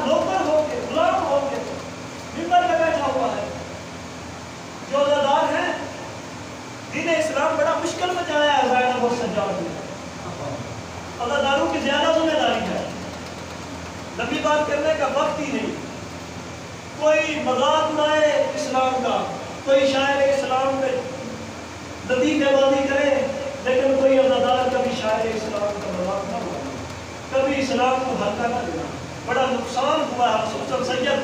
نوکر ہو کے غلام ہو کے منبر پہ بیٹھا ہوا ہے. جو عزادار ہیں دین اسلام بڑا مشکل میں جایا ہے زینب اور سجاد نے. عزاداروں کی زیادہ ذمہ داری ہے. لمبی بات کرنے کا وقت ہی نہیں. کوئی مذاق اڑائے اسلام کا, کوئی شاعر اسلام پہ لطیفے بازی کرے, لیکن کوئی عزادار کبھی شاعر اسلام کا مذاق نہ اڑائے, کبھی اسلام کو ہلکا نہ لینا. بڑا نقصان ہوا ہے. خصوصاً سید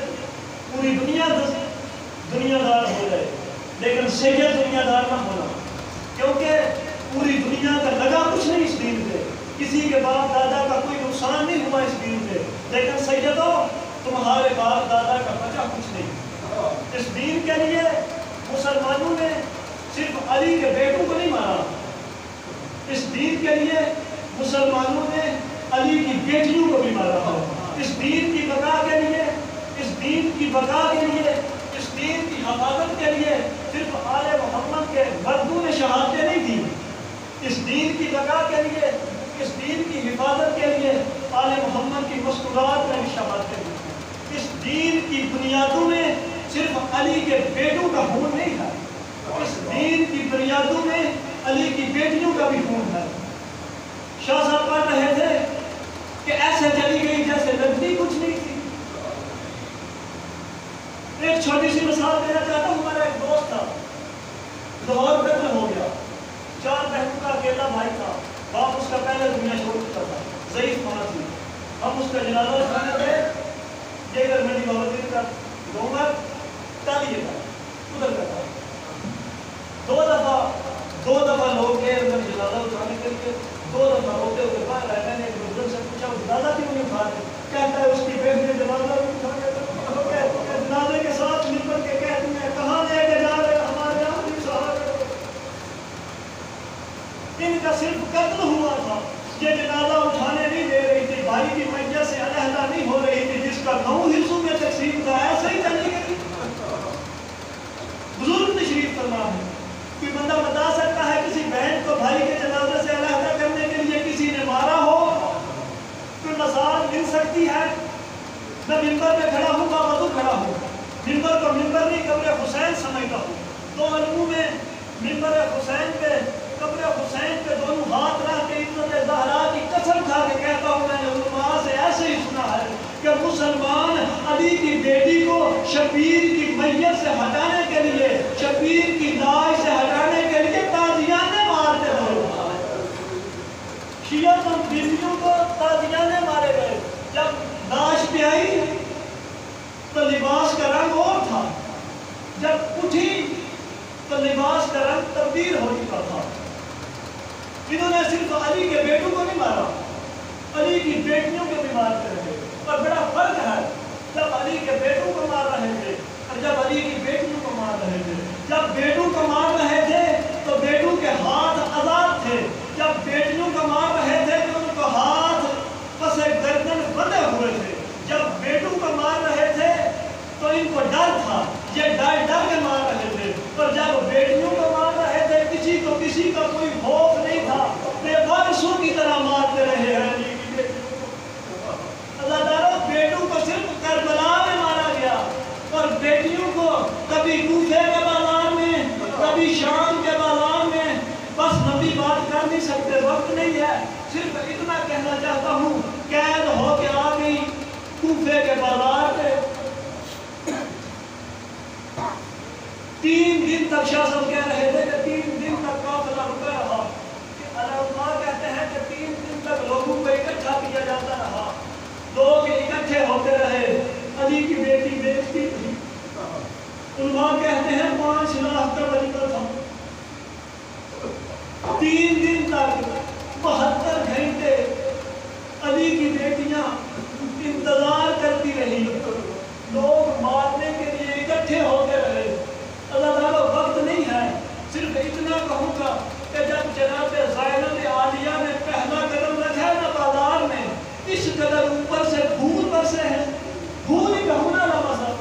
پوری دنیا دار ہو گئے, لیکن سید دنیا دار نہ ہونا, کیونکہ پوری دنیا کا لگا کچھ نہیں اس دین پہ. کسی کے باپ دادا کا کوئی نقصان نہیں ہوا اس دین پہ, لیکن سیدوں تمہارے باپ دادا کا بچا کچھ نہیں. اس دین کے لیے مسلمانوں نے صرف علی کے بیٹوں کو نہیں مارا, اس دین کے لیے مسلمانوں نے علی کی بیٹیوں کو بھی مارا. اس دین کی بقا کے لیے, اس دین کی بقا کے لیے, اس دین کی حفاظت کے لیے صرف آل محمد کے مردوں نے شہادتیں نہیں دی. اس دین کی بقا کے لیے, اس دین کی حفاظت کے لیے آل محمد کی مسکرات نے بھی شہادتیں دی. اس دین کی بنیادوں میں صرف علی کے بیٹوں کا خون نہیں ہے, اس دین کی بنیادوں میں علی کی بیٹیوں کا بھی خون ہے. شاہ صاحب پڑھ رہے تھے کہ ایسے چلی گئی جیسے لگتی کچھ نہیں تھی. ایک چھوٹی سی مثال دینا چاہتا ہوں. ہمارا ایک دوست تھا, لاہور قتل ہو گیا. 4 بہنوں کا اکیلا بھائی تھا, باپ اس کا پہلے دنیا چھوڑ چکا تھا, ضعیف ماں تھی. ہم اس کا جنازہ اٹھانے گئے, یہ اگر میری بہادری کا دوں گا تالیے کا ادھر کا تھا. 2 دفعہ لوگ گئے اندر جنازہ اٹھانے کے لیے, 2 دفعہ روتے ہوئے باہر آئے. میں نے ایک بزرگ سے پوچھا جنازہ کیوں نہیں اٹھا رہے؟ کہتا ہے اس کی بیٹی نے جنازہ اٹھا کے جنازے کے ساتھ مل کر کے کہتی ہیں کہاں لے کے جا رہے ہمارے یہاں نہیں صاحب. ان کا صرف قتل ہوا تھا, یہ جنازہ اٹھانے نہیں دے رہی تھی, بھائی کی میت سے علیحدہ نہیں ہو رہی تھی, جس کا 9 حصوں میں تقسیم تھا ایسے ہی چلی گئی. بزرگ تشریف فرما ہے. کوئی بندہ بتا سکتا ہے کسی بہن کو بھائی کے جنازے سے علیحدہ کرنے کے لیے کسی نے مارا ہو؟ کوئی مثال مل سکتی ہے؟ میں ممبر پہ کھڑا ہوں, باوضو کھڑا ہوں, ممبر کو ممبر نہیں قبر حسین سمجھتا ہوں. 2 علموں میں ممبر حسین پہ قبر حسین پہ دونوں ہاتھ رکھ کے عزت زہرا کی قسم کھا کے کہتا ہوں میں نے علماء سے ایسے ہی سنا ہے کہ مسلمان علی کی بیٹی کو شبیر کی میت سے ہٹانے کے لیے, شبیر کی لاش سے ہٹانے کے لیے تازیانے مارتے ہوئے. شیعہ تو بیویوں کو تازیانے مارے گئے. جب لاش پہ آئی تو لباس کا رنگ اور تھا, جب اٹھی تو لباس کا رنگ تبدیل ہو چکا تھا. انہوں نے صرف علی کے بیٹوں کو نہیں مارا, علی کی بیٹیوں کو بھی مارتے رہے. اور بڑا فرق ہے, جب علی کے بیٹوں کو مار رہے تھے اور جب علی کی بیٹیوں کو مار رہے تھے. جب بیٹوں کو مار رہے تھے تو بیٹوں کے ہاتھ آزاد تھے, جب بیٹیوں کو مار رہے تھے تو ان کو ہاتھ پسے گردن بندھے ہوئے تھے. جب بیٹوں کو مار رہے تھے تو ان کو ڈر تھا, یہ ڈر کے مار رہے تھے. اور جب بیٹیوں کو مار رہے تھے کسی کا کوئی خوف نہیں تھا, بے وارثوں کی طرح مارتے رہے ہیں. اللہ تعالیٰ بیٹوں کو صرف کربلا میں مارا گیا اور بیٹیوں کو کبھی کوفے کے بازار میں, کبھی شام کے بازار میں. بس لمبی بات کر نہیں سکتے, وقت نہیں ہے. صرف اتنا کہنا چاہتا ہوں, قید ہو کے آ گئی کوفے کے بازار پہ. 3 دن تک شاہ صاحب کہہ رہے تھے کہ 3 دن تک قافلہ رکا رہا. علماء کہتے ہیں کہ 3 دن تک لوگوں کو اکٹھا کیا جاتا رہا, لوگ اکٹھے ہوتے رہے. علی کی بیٹی بیچتی تھی. علماء کہتے ہیں 5 لاکھ کا بچہ تھا. 3 دن تک 72 گھنٹے علی کی بیٹیاں انتظار کرتی رہی. لوگ مارنے کے لیے اکٹھے ہوتے رہے. اللہ تعالیٰ وقت نہیں ہے, صرف اتنا کہوں گا کہ جب جناب زینب عالیہ نے پہلا قدم رکھا نا بازار میں, اس قدر اوپر سے پھول برسے ہیں. پھول ہی کہوں نا لمحہ,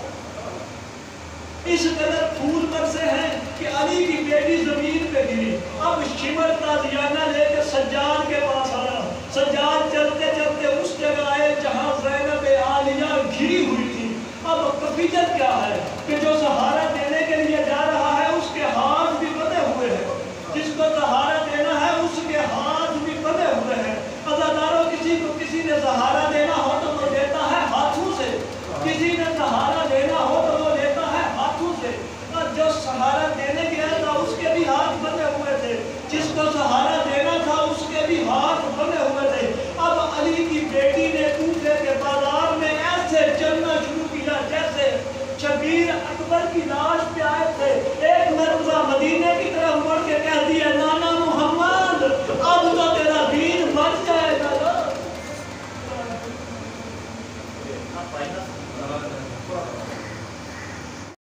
اس قدر پھول برسے ہیں کہ علی کی بیٹی زمین پہ گری. اب شمر تازیانہ لے کے سجاد کے پاس آیا. سجاد چلتے چلتے اس جگہ آئے جہاں زینب عالیہ گھری ہوئی تھی. اب کفیت کیا ہے کہ جو سہارا دینے کے لیے جا رہا ہے اس کے ہاتھ بھی بندھے ہوئے ہیں. جس کو سہارا دینا ہے اس کے ہاتھ بھی بندھے ہوئے ہیں. عزاداروں کسی کو کسی نے سہارا دینا ہو تو وہ دیتا ہے ہاتھوں سے. کسی نے سہارا دینا ہو تو وہ دیتا ہے ہاتھوں سے. اور جو سہارا دینے گیا تھا اس کے بھی ہاتھ بندھے ہوئے تھے. جس کو سہارا دینا تھا اس کے بھی ہاتھ بندھے ہوئے تھے. اب علی کی بیٹی نے کوفے کے بازار میں ایسے چلنا شروع کیا جیسے شبیر اکبر کی لاش پہ آئے تھے. ایک مرتبہ مدینے کی طرف مڑ کے کہہ دیا نانا محمد اب تو تیرا دین بچ جائے گا.